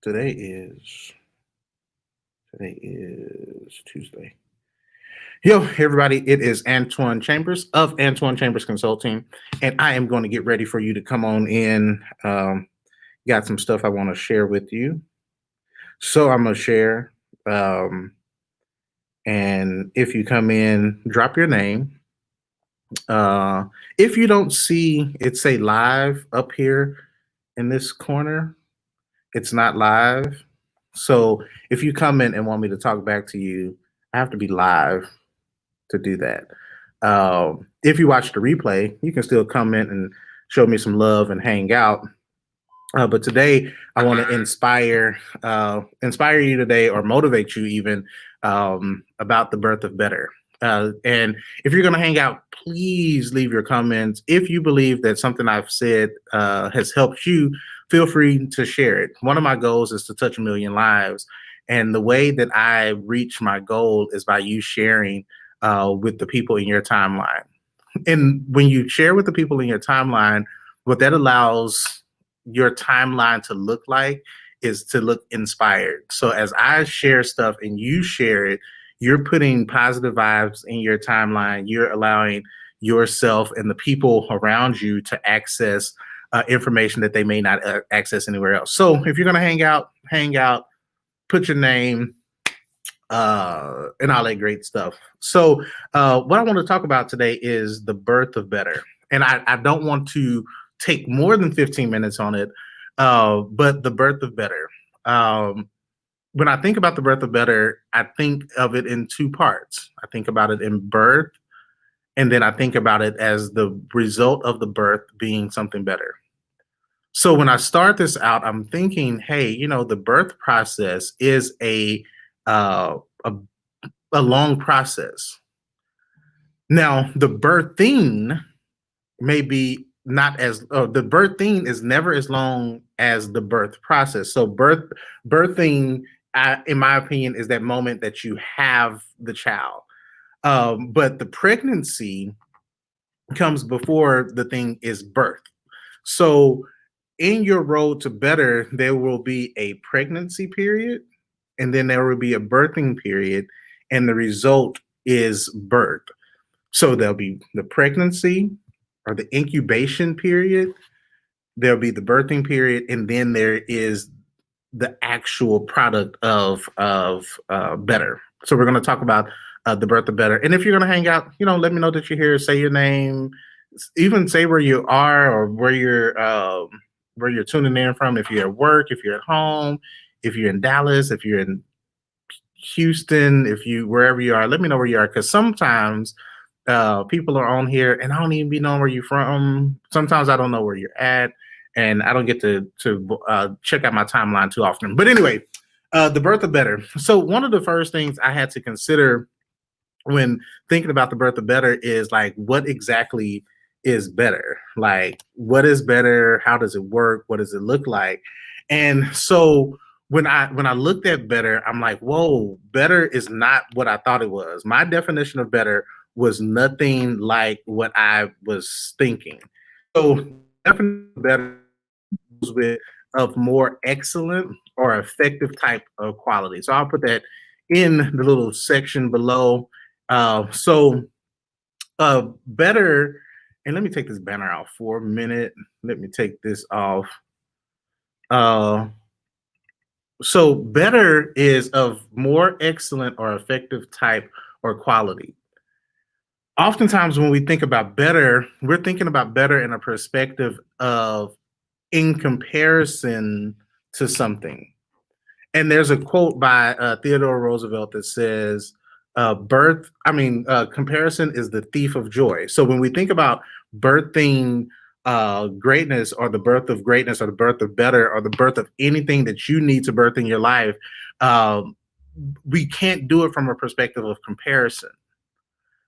Today is today is Tuesday. Yo, everybody, it is Antoine Chambers of Antoine Chambers Consulting, and I am going to get ready for you to come on in. Got some stuff I want to share with you. So I'm going to share. Um, and if you come in, drop your name. Uh, if you don't see it say live up here in this corner, it's not live. So if you come in and want me to talk back to you, I have to be live to do that. If you watch the replay, you can still come in and show me some love and hang out. But today, I want to inspire you today, or motivate you even about the birth of better. And if you're going to hang out, please leave your comments. If you believe that something I've said has helped you, feel free to share it. One of my goals is to touch 1 million lives. And the way that I reach my goal is by you sharing with the people in your timeline. And when you share with the people in your timeline, what that allows your timeline to look like is to look inspired. So as I share stuff and you share it, you're putting positive vibes in your timeline. You're allowing yourself and the people around you to access information that they may not access anywhere else. So if you're going to hang out, put your name, and all that great stuff. So what I want to talk about today is the birth of better. And I don't want to take more than 15 minutes on it, but the birth of better. When I think about the birth of better, I think of it in two parts. I think about it in birth, and then I think about it as the result of the birth being something better. So when I start this out, I'm thinking, hey, the birth process is uh, a a long process. Now, the birthing may be not as the birthing is never as long as the birth process. So birthing, in my opinion, is that moment that you have the child. But the pregnancy comes before the thing is birth. So in your road to better, there will be a pregnancy period, and then there will be a birthing period, and the result is birth. So there'll be the pregnancy or the incubation period, there'll be the birthing period, and then there is the actual product of better. So we're going to talk about the birth of better. And if you're going to hang out, let me know that you're here. Say your name, even say where you are or where you're tuning in from. If you're at work, if you're at home, if you're in Dallas, if you're in Houston, if you wherever you are, let me know where you are, because sometimes people are on here and I don't even be knowing where you're from. Sometimes I don't know where you're at, and I don't get to check out my timeline too often. But anyway, the birth of better. So one of the first things I had to consider when thinking about the birth of better is, like, what exactly is better? Like, what is better? How does it work? What does it look like? And so when I looked at better, I'm like, whoa, better is not what I thought it was. My definition of better was nothing like what I was thinking. So definitely better goes with of more excellent or effective type of quality. So I'll put that in the little section below. Better, and let me take this banner out for a minute. Let me take this off. So better is of more excellent or effective type or quality. Oftentimes when we think about better, we're thinking about better in a perspective of in comparison to something. And there's a quote by Theodore Roosevelt that says, comparison is the thief of joy. So when we think about birthing greatness, or the birth of greatness, or the birth of better, or the birth of anything that you need to birth in your life, we can't do it from a perspective of comparison,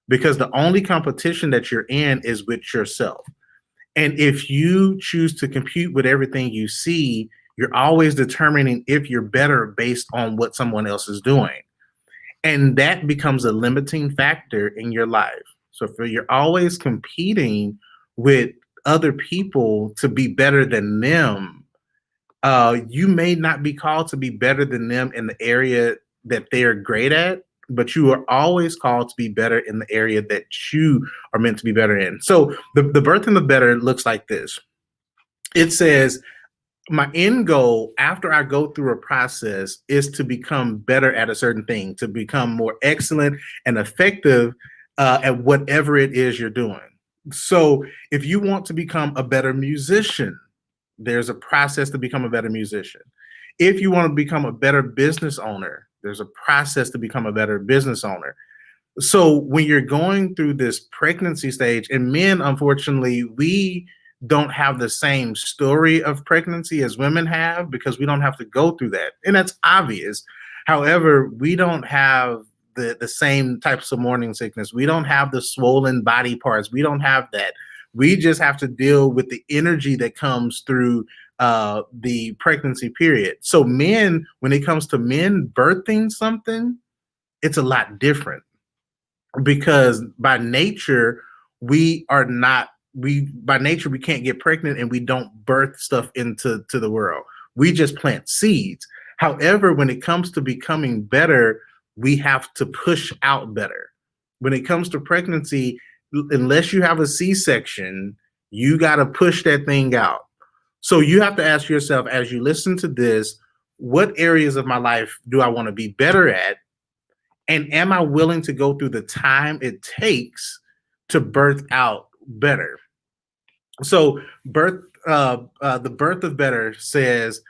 because the only competition that you're in is with yourself. And if you choose to compete with everything you see, you're always determining if you're better based on what someone else is doing. And that becomes a limiting factor in your life. So if you're always competing with other people to be better than them, You may not be called to be better than them in the area that they're great at, but you are always called to be better in the area that you are meant to be better in. So the birth and the better looks like this. It says, my end goal after I go through a process is to become better at a certain thing, to become more excellent and effective at whatever it is you're doing. So if you want to become a better musician, there's a process to become a better musician. If you want to become a better business owner, there's a process to become a better business owner. So when you're going through this pregnancy stage, and men, unfortunately, we don't have the same story of pregnancy as women have because we don't have to go through that. And that's obvious. However, we don't have the same types of morning sickness. We don't have the swollen body parts. We don't have that. We just have to deal with the energy that comes through the pregnancy period. So men, when it comes to men birthing something, it's a lot different because by nature we are not we by nature we can't get pregnant and we don't birth stuff into the world. We just plant seeds. However, when it comes to becoming better, we have to push out better. When it comes to pregnancy, unless you have a C-section, you got to push that thing out. So you have to ask yourself as you listen to this, what areas of my life do I want to be better at? And am I willing to go through the time it takes to birth out better? So the birth of better says,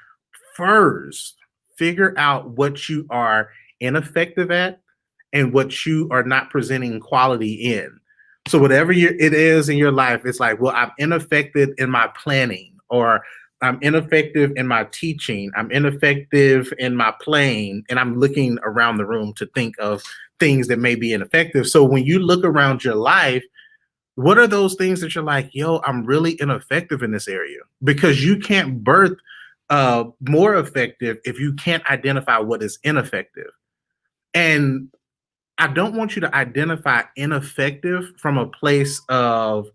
first, figure out what you are ineffective at and what you are not presenting quality in. So whatever it is in your life, it's like, well, I'm ineffective in my planning, or I'm ineffective in my teaching, I'm ineffective in my playing, and I'm looking around the room to think of things that may be ineffective. So when you look around your life, what are those things that you're like, yo, I'm really ineffective in this area? Because you can't birth more effective if you can't identify what is ineffective. And I don't want you to identify ineffective from a place of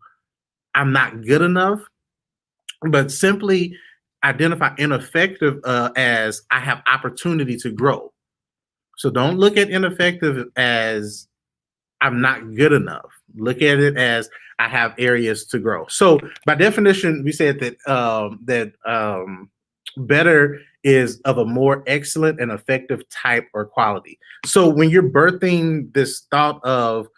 I'm not good enough, but simply identify ineffective as I have opportunity to grow. So don't look at ineffective as I'm not good enough. Look at it as I have areas to grow. So by definition, we said that better is of a more excellent and effective type or quality. So when you're birthing this thought of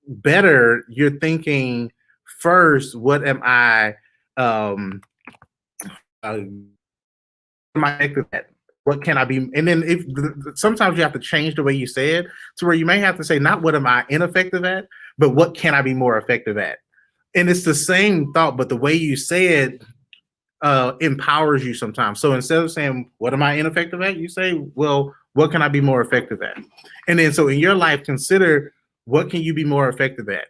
better, you're thinking first, what am I uh, effective at? What can I be? And then if sometimes you have to change the way you say it to where you may have to say, not what am I ineffective at, but what can I be more effective at? And it's the same thought, but the way you say it empowers you sometimes. So instead of saying, what am I ineffective at? You say, well, what can I be more effective at? And then so in your life, consider what can you be more effective at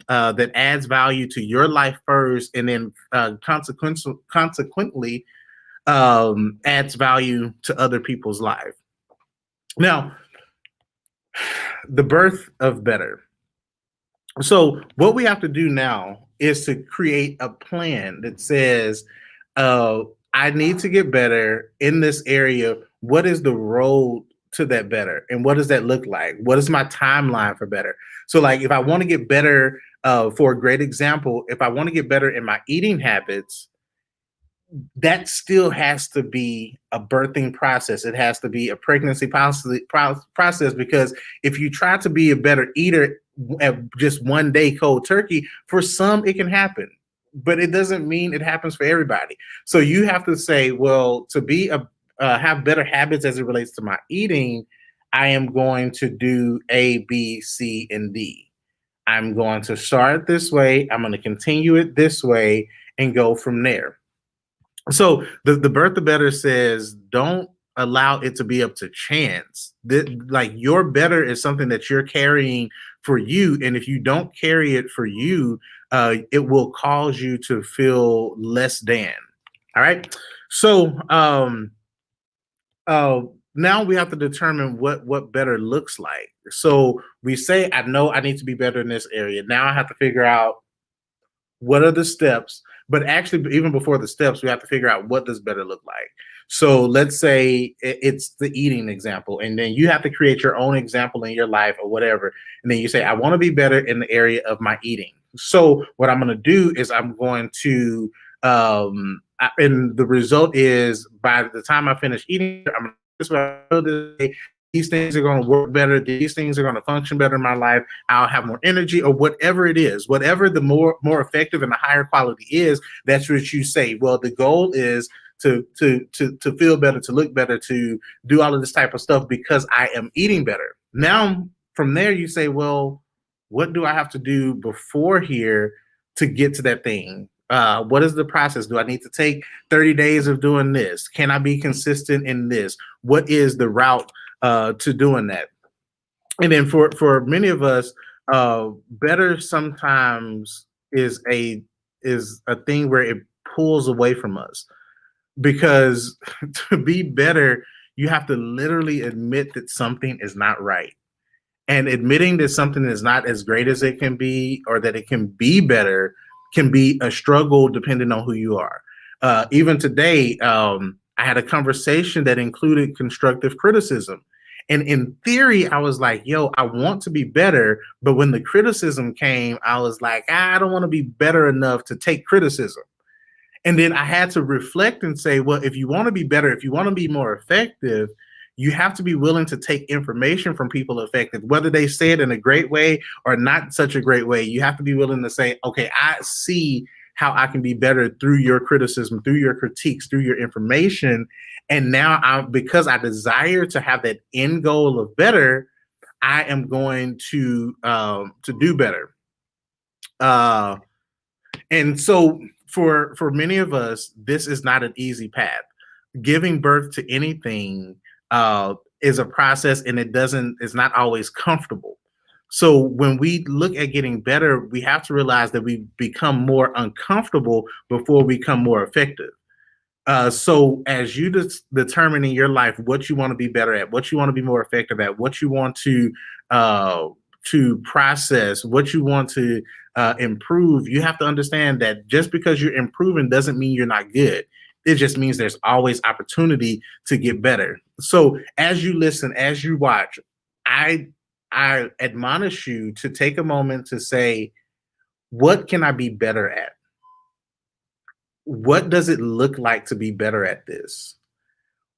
that adds value to your life first, and then consequently adds value to other people's lives. Now, the birth of better. So what we have to do now is to create a plan that says, I need to get better in this area. What is the road to that better? And what does that look like? What is my timeline for better? So like, if I want to get better, for a great example, if I want to get better in my eating habits, that still has to be a birthing process. It has to be a pregnancy process, because if you try to be a better eater at just one day cold turkey, for some it can happen, but it doesn't mean it happens for everybody. So you have to say, well, to be have better habits as it relates to my eating, I am going to do A, B, C, and D. I'm going to start this way. I'm going to continue it this way and go from there. So the birth of better says, don't allow it to be up to chance. Like, your better is something that you're carrying for you, and if you don't carry it for you, it will cause you to feel less than. All right. So now we have to determine what better looks like. So we say, I know I need to be better in this area. Now I have to figure out what are the steps But actually, even before the steps, we have to figure out what does better look like. So let's say it's the eating example, and then you have to create your own example in your life or whatever. And then you say, I want to be better in the area of my eating. So what I'm going to do is I'm going to, and the result is by the time I finish eating, I'm going to this way, these things are going to work better. These things are going to function better in my life. I'll have more energy or whatever it is, whatever the more effective and the higher quality is. That's what you say. Well, the goal is to feel better, to look better, to do all of this type of stuff because I am eating better. Now, from there, you say, well, what do I have to do before here to get to that thing? What is the process? Do I need to take 30 days of doing this? Can I be consistent in this? What is the route to doing that? And then for many of us, better sometimes is a thing where it pulls away from us because to be better, you have to literally admit that something is not right. And admitting that something is not as great as it can be or that it can be better can be a struggle depending on who you are. Even today, I had a conversation that included constructive criticism. And in theory, I was like, yo, I want to be better. But when the criticism came, I was like, I don't want to be better enough to take criticism. And then I had to reflect and say, well, if you want to be better, if you want to be more effective, you have to be willing to take information from people effective, whether they say it in a great way or not such a great way. You have to be willing to say, okay, I see how I can be better through your criticism, through your critiques, through your information. And now because I desire to have that end goal of better, I am going to do better. And so for many of us, this is not an easy path. Giving birth to anything is a process, and it's not always comfortable. So when we look at getting better, we have to realize that we become more uncomfortable before we become more effective. So as you determine in your life what you want to be better at, what you want to be more effective at, what you want to process, what you want to improve, you have to understand that just because you're improving doesn't mean you're not good. It just means there's always opportunity to get better. So as you listen, as you watch, I admonish you to take a moment to say, what can I be better at? What does it look like to be better at this?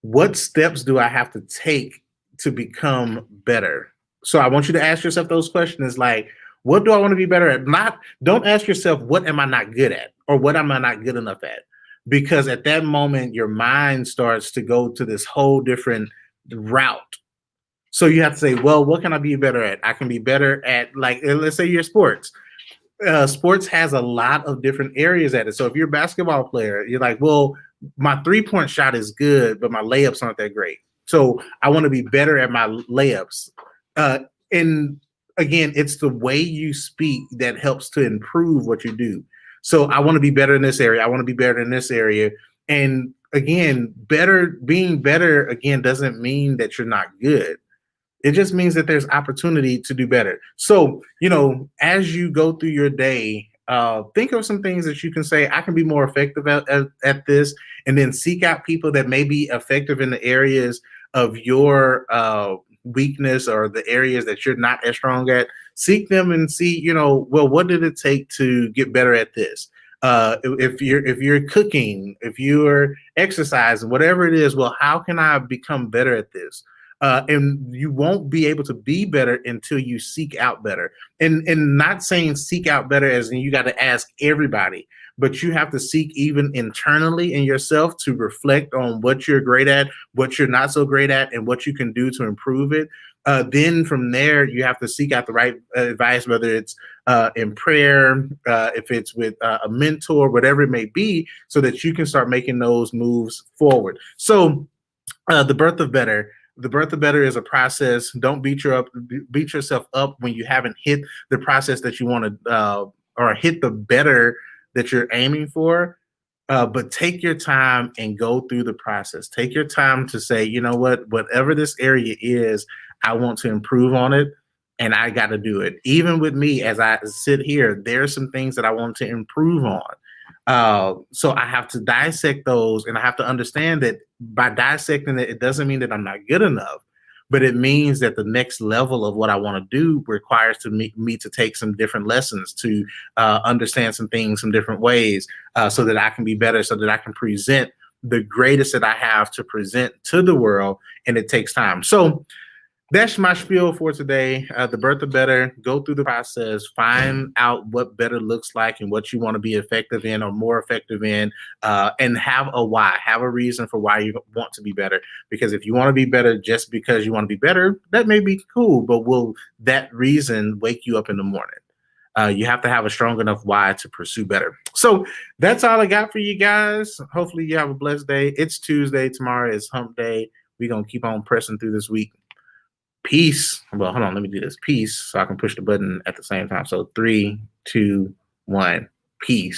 What steps do I have to take to become better? So I want you to ask yourself those questions like, what do I want to be better at? Don't ask yourself, what am I not good at? Or what am I not good enough at? Because at that moment, your mind starts to go to this whole different route. So you have to say, well, what can I be better at? I can be better at, like, let's say your sports. Sports has a lot of different areas at it. So if you're a basketball player, you're like, well, my 3-point shot is good, but my layups aren't that great. So I want to be better at my layups. And again, it's the way you speak that helps to improve what you do. So I want to be better in this area. I want to be better in this area. And again, being better again doesn't mean that you're not good. It just means that there's opportunity to do better. So, as you go through your day, think of some things that you can say, I can be more effective at this, and then seek out people that may be effective in the areas of your weakness or the areas that you're not as strong at. Seek them and see, well, what did it take to get better at this? If you're cooking, if you're exercising, whatever it is, well, how can I become better at this? And you won't be able to be better until you seek out better. And not saying seek out better as in you got to ask everybody, but you have to seek even internally in yourself to reflect on what you're great at, what you're not so great at, and what you can do to improve it. Then from there, you have to seek out the right advice, whether it's in prayer, if it's with a mentor, whatever it may be, so that you can start making those moves forward. So the birth of better. The birth of better is a process. Don't beat yourself up when you haven't hit the process that you want to, or hit the better that you're aiming for. But take your time and go through the process. Take your time to say, you know what, whatever this area is, I want to improve on it, and I got to do it. Even with me, as I sit here, there are some things that I want to improve on. So I have to dissect those, and I have to understand that by dissecting it, it doesn't mean that I'm not good enough, but it means that the next level of what I want to do requires me to take some different lessons, to understand some things some different ways, so that I can be better, so that I can present the greatest that I have to present to the world, and it takes time. So that's my spiel for today. The birth of better. Go through the process, find out what better looks like and what you want to be effective in or more effective in, and have a why, have a reason for why you want to be better. Because if you want to be better just because you want to be better, that may be cool, but will that reason wake you up in the morning? You have to have a strong enough why to pursue better. So that's all I got for you guys. Hopefully you have a blessed day. It's Tuesday. Tomorrow is hump day. We're going to keep on pressing through this week. Peace. Well, hold on. Let me do this. Peace. So I can push the button at the same time. So 3, 2, 1. Peace.